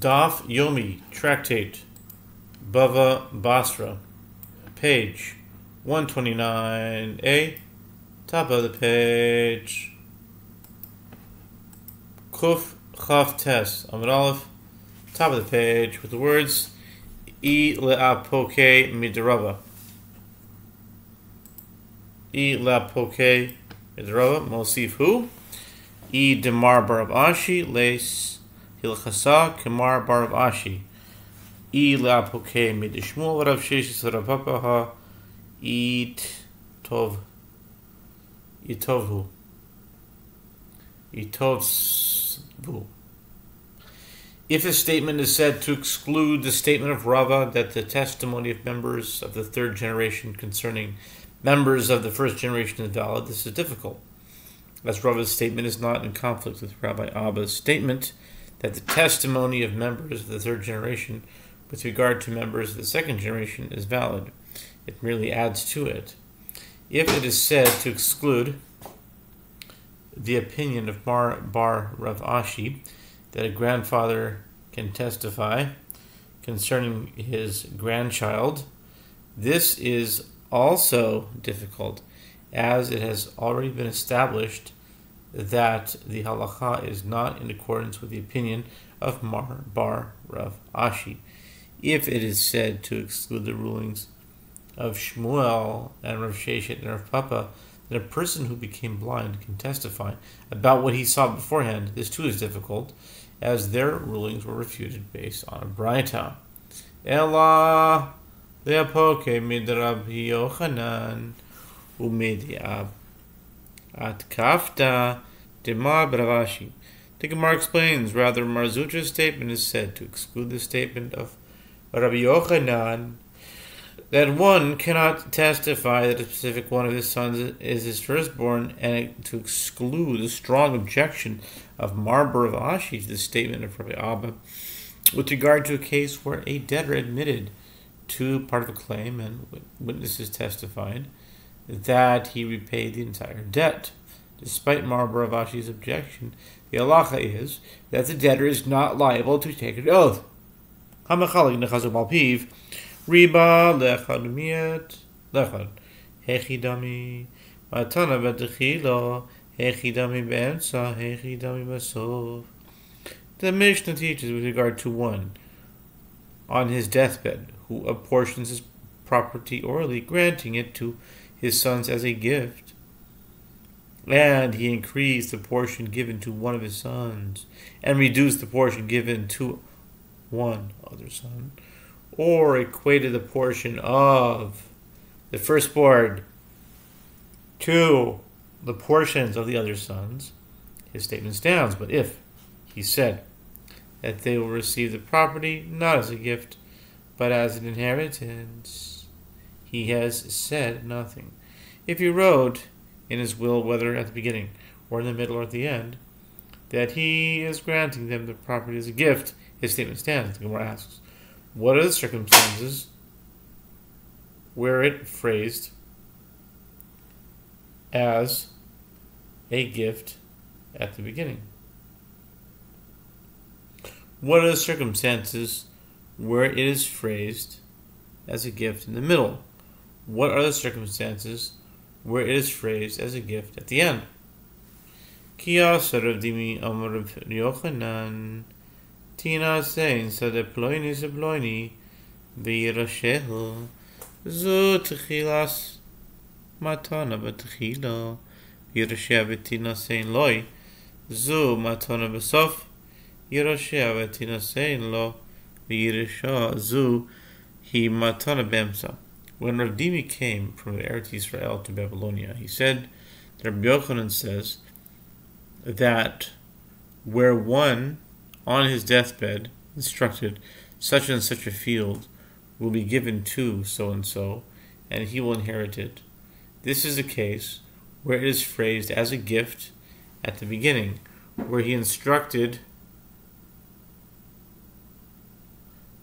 Daf Yomi, Tractate, Bava, Batra, page 129a, top of the page, Kuf Chaf Tes, Amud Aleph, top of the page, with the words, I le'apoke midrava. I le'apoke midrava, Mosif hu? I demar barav ashi, leis hilchasa kemar barav ashi. I le'apoke midishmul rav sheshis rav papaha, it tov, itovhu. Itovhu. If a statement is said to exclude the statement of Rava that the testimony of members of the third generation concerning members of the first generation is valid, this is difficult, as Rava's statement is not in conflict with Rabbi Abba's statement that the testimony of members of the third generation with regard to members of the second generation is valid. It merely adds to it. If it is said to exclude the opinion of Bar Rav Ashi that a grandfather can testify concerning his grandchild, this is also difficult, as it has already been established that the halacha is not in accordance with the opinion of Bar Rav Ashi. If it is said to exclude the rulings of Shmuel and Rav Sheshet and Rav Papa, that a person who became blind can testify about what he saw beforehand, this too is difficult, as their rulings were refuted based on a braita. Ela le'apoke midrab Yochanan u'midiab at kafta demar bravashi. The Gemara explains, rather, Marzutra's statement is said to exclude the statement of Rabbi Yochanan that one cannot testify that a specific one of his sons is his firstborn, and to exclude the strong objection of Marbar of Ashi to the statement of Rabbi Abba with regard to a case where a debtor admitted to part of a claim and witnesses testified that he repaid the entire debt. Despite Marbar of Ashi's objection, the halacha is that the debtor is not liable to take an oath. Riba lechad miet lechad hechidami matana betechila hechidami be'emsa hechidami basov. The Mishnah teaches with regard to one on his deathbed who apportions his property orally, granting it to his sons as a gift, and he increased the portion given to one of his sons and reduced the portion given to one other son, or equated the portion of the firstborn to the portions of the other sons, his statement stands. But if he said that they will receive the property not as a gift, but as an inheritance, he has said nothing. If he wrote in his will, whether at the beginning or in the middle or at the end, that he is granting them the property as a gift, his statement stands. The Gemara asks, what are the circumstances where it phrased as a gift at the beginning? What are the circumstances where it is phrased as a gift in the middle? What are the circumstances where it is phrased as a gift at the end? Ki asar Rav Dimi amar Rav Yochanan Tina sein sade ploini se ploini v'yirashehu zu techilas matana b'techila v'yirasheh v'tina sein loi zu matana b'sof yirasheh v'tina sein lo v'yirashah zu hi matana b'emsa. When Rav Dimi came from Eretz Israel to Babylonia, he said, Rabbi Yochanan says that where one on his deathbed instructed such and such a field will be given to so-and-so, and he will inherit it. This is a case where it is phrased as a gift at the beginning, where he instructed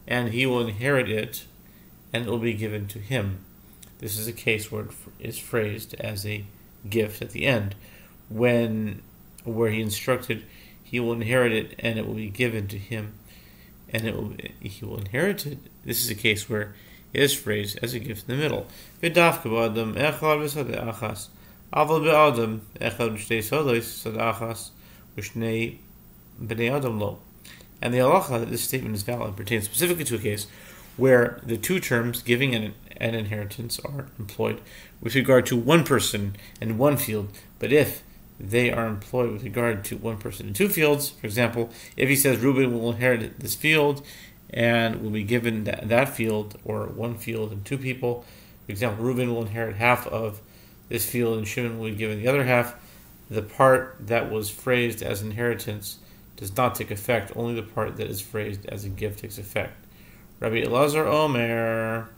and he will inherit it, and it will be given to him. This is a case where it is phrased as a gift at the end, where he instructed he will inherit it and it will be given to him. and he will inherit it. This is a case where it is phrased as a gift in the middle. And the halacha that this statement is valid pertains specifically to a case where the two terms giving and inheritance are employed with regard to one person and one field, but if they are employed with regard to one person and two fields, for example, if he says Reuben will inherit this field and will be given that field, or one field and two people, for example, Reuben will inherit half of this field and Shimon will be given the other half, the part that was phrased as inheritance does not take effect, only the part that is phrased as a gift takes effect. Rabbi Elazar Omer,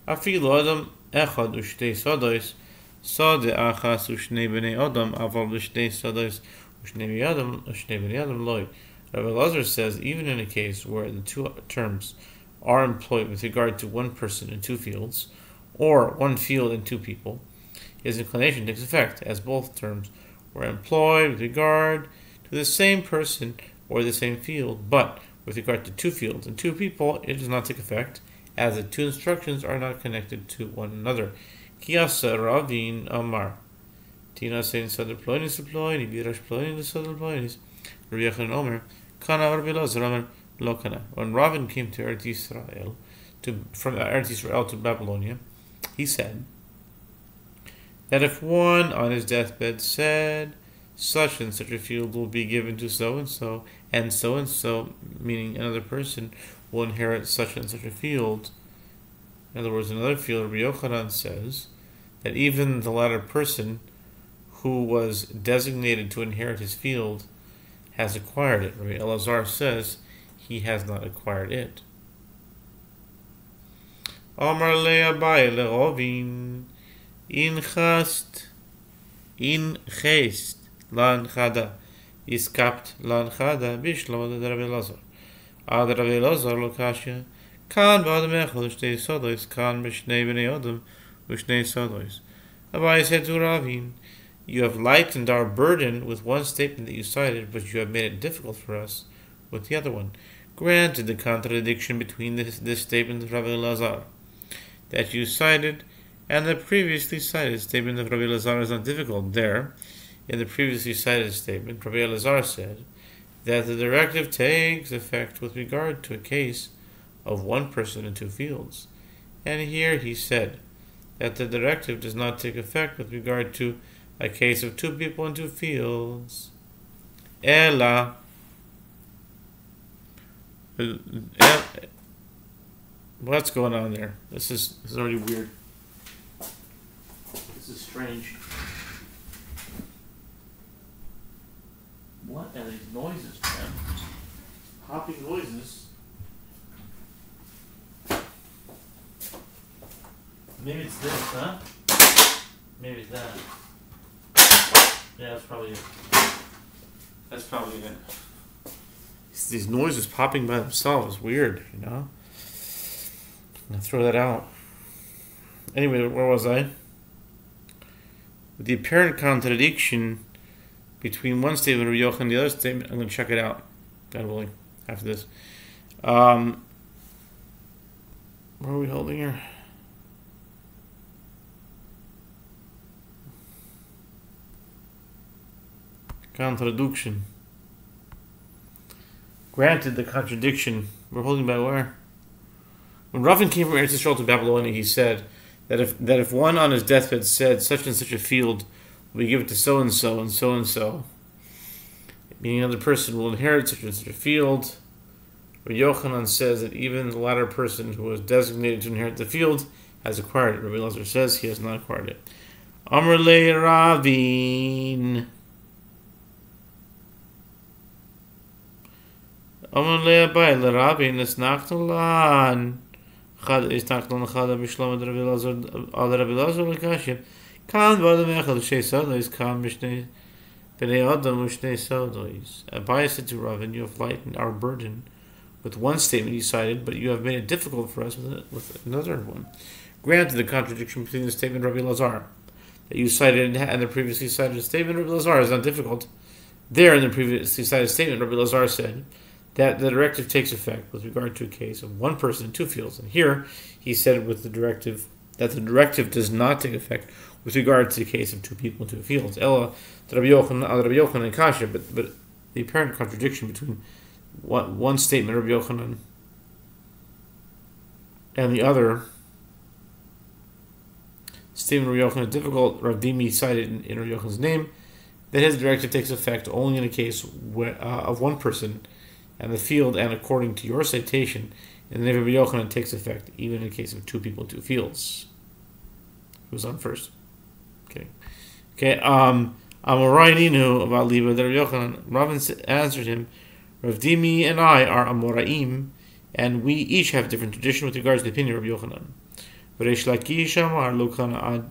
Afilu Adam Echad Ushtei Sodos, Sode Achas Ushnei Bnei Adam, Aval Ushtei Sodos, Ushnei Bnei Adam Loi. Rabbi Elazar says, even in a case where the two terms are employed with regard to one person and two fields, or one field and two people, his inclination takes effect, as both terms were employed with regard to the same person or the same field, but with regard to two fields and two people, it does not take effect, as the two instructions are not connected to one another. Kiyasa Ravin Amar. Tina saying Sadr Ploinis Ploini, Birash Ploinis, Sadr Ploinis, Riyachan Omer, Kana Arbilaz Raman Lokana. When Ravin came to Eretz Israel, from Eretz Israel to Babylonia, he said that if one on his deathbed said, such and such a field will be given to so and so, meaning another person will inherit such and such a field. In other words, another field, Rabbi Yochanan says that even the latter person who was designated to inherit his field has acquired it. Rabbi Elazar says he has not acquired it. Amar le Abai le Rovin in chest lan chada iskapt lan chada bishlo de Rabbi Elazar. Ad Rabbi Elazar lokashya kan ba'adam echad ushtei sodos kan b'shnei bnei adam ushnei sodos. Abai said to Ravin, you have lightened our burden with one statement that you cited, but you have made it difficult for us with the other one. Granted, the contradiction between this statement of Rabbi Elazar that you cited and the previously cited statement of Rabbi Elazar is not difficult. There, in the previously cited statement, Rabbi Elazar said that the directive takes effect with regard to a case of one person and two fields. And here he said that the directive does not take effect with regard to a case of two people and two fields. Ella. What's going on there? This is already weird. This is strange. What are these noises, man? Hopping noises. Maybe it's this, huh? Maybe it's that. Yeah, that's probably it. That's probably it. These noises popping by themselves. Weird, you know? I'm going to throw that out. Anyway, where was I? The apparent contradiction between one statement of Yochanan and the other statement, I'm going to check it out, God willing, after this. Where are we holding here? Contradiction. Granted, the contradiction, we're holding by where? When Ravin came from Eretz Yisrael to Babylonia, he said that if one on his deathbed said such and such a field will be given to so and so and so and so, meaning another person will inherit such and such a field, Rabbi Yochanan says that even the latter person who was designated to inherit the field has acquired it. Rabbi Elazar says he has not acquired it. Amar le Ravin. Amar le Abai le Ravin esnachtalan. Isnachtalan chada b'shlom ad Rabbi Elazar l'kashim. Kan b'adam echad l'shei sodos kan b'shnei b'nei adam l'shnei sodos. Abai said to Ravin, you have lightened our burden with one statement you cited, but you have made it difficult for us with another one. Granted, the contradiction between the statement of Rabbi Elazar that you cited and the previously cited statement of Rabbi Elazar is not difficult. There, in the previously cited statement, Rabbi Elazar said that the directive takes effect with regard to a case of one person in two fields. And here he said with the directive that the directive does not take effect with regard to the case of two people in two fields. Ella, Rabbi Yochanan and Kasha, but the apparent contradiction between one statement, Rabbi Yochanan, and the other statement, Rabbi Yochanan, is difficult. Rav Dimi cited in Rabbi Yochanan's name that his directive takes effect only in a case of one person and the field, and according to your citation, in the name of Rabbi Yochanan, takes effect even in a case of two people in two fields. Who's on first? Okay. Amoraininu about Liba the Rabbi Yochanan. Ravin answered him, Rav Dimi and I are Amoraim, and we each have a different tradition with regards to the opinion of Rabbi Yochanan. Reish Lakish Amar Lokana Ad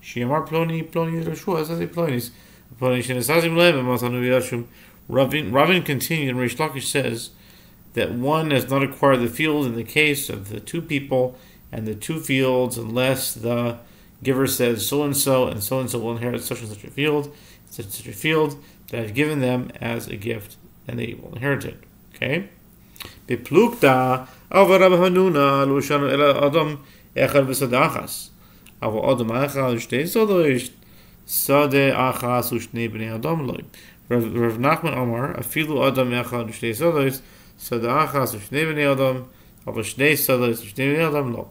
Shiamar Ploni Yehoshua Asasi Plonis Ploni Shenasazim Lehem Matanu Yashum. Ravin continued, and Reish Lakish says that one has not acquired the field in the case of the two people and the two fields unless the giver says so and so will inherit such and such a field, such a field that I've given them as a gift, and they will inherit it. Okay? Beplukta Ava Rabbi Hanuna Lushanu Ela Adam Echad V'Sadachas Ava Adam Echad Ushtei Sodoish Sade Achas Ushtei Bnei Adam Loi Rav Nachman Amar Afilu Adam Echad Ushtei Sodoish Sade Achas Ushtei Bnei Adam Ava Shnei Sodoish Ushtei Bnei Adam Lo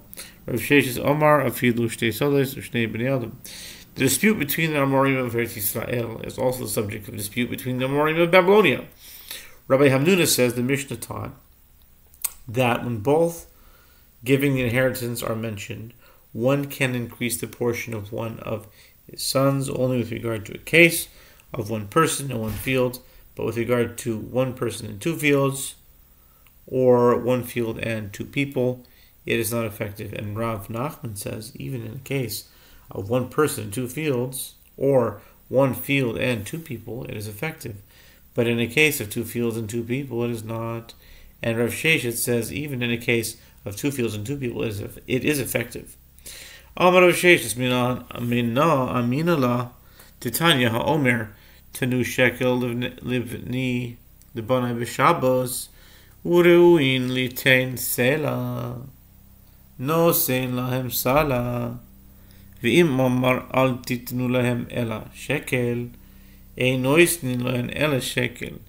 Rav Sheshes Amar Afilu Ushtei Sodoish Ushtei Bnei Adam. The dispute between the Amorim of Eretz Yisrael is also the subject of a dispute between the Amorim of Babylonia. Rabbi Hamnuna says the Mishnah taught that when both giving the inheritance are mentioned, one can increase the portion of one of his sons only with regard to a case of one person and one field, but with regard to one person and two fields, or one field and two people, it is not effective. And Rav Nachman says even in a case of one person and two fields, or one field and two people, it is effective. But in a case of two fields and two people, it is not. And Rav Sheshet says even in a case of two fields and two people, it is effective. Amar Rav Sheshet Amina la Titanya HaOmer Tanu Shekel Livni Libanai B'Shabos Ureuin Litain Sela No Sein Lahem Sala V'im Amar Al Titnu Lahem Ela Shekel Eino Isnin Lahem Ela Shekel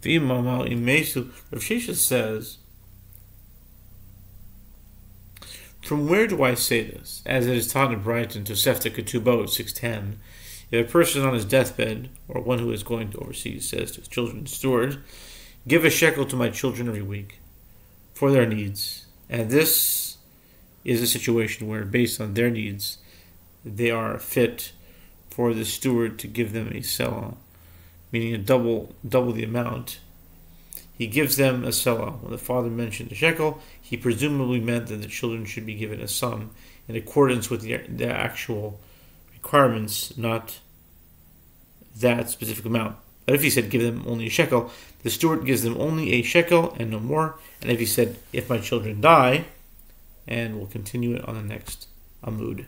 V'im Amar Imesu. Rav Sheshet says, from where do I say this? As it is taught in Brighton to Sefta Ketubot 610, if a person on his deathbed, or one who is going to overseas, says to his children's steward, give a shekel to my children every week for their needs. And this is a situation where, based on their needs, they are fit for the steward to give them a selah, meaning a double the amount. He gives them a selah. When the father mentioned the shekel, he presumably meant that the children should be given a sum in accordance with the actual requirements, not that specific amount. But if he said give them only a shekel, the steward gives them only a shekel and no more. And if he said if my children die, and we'll continue it on the next Amud.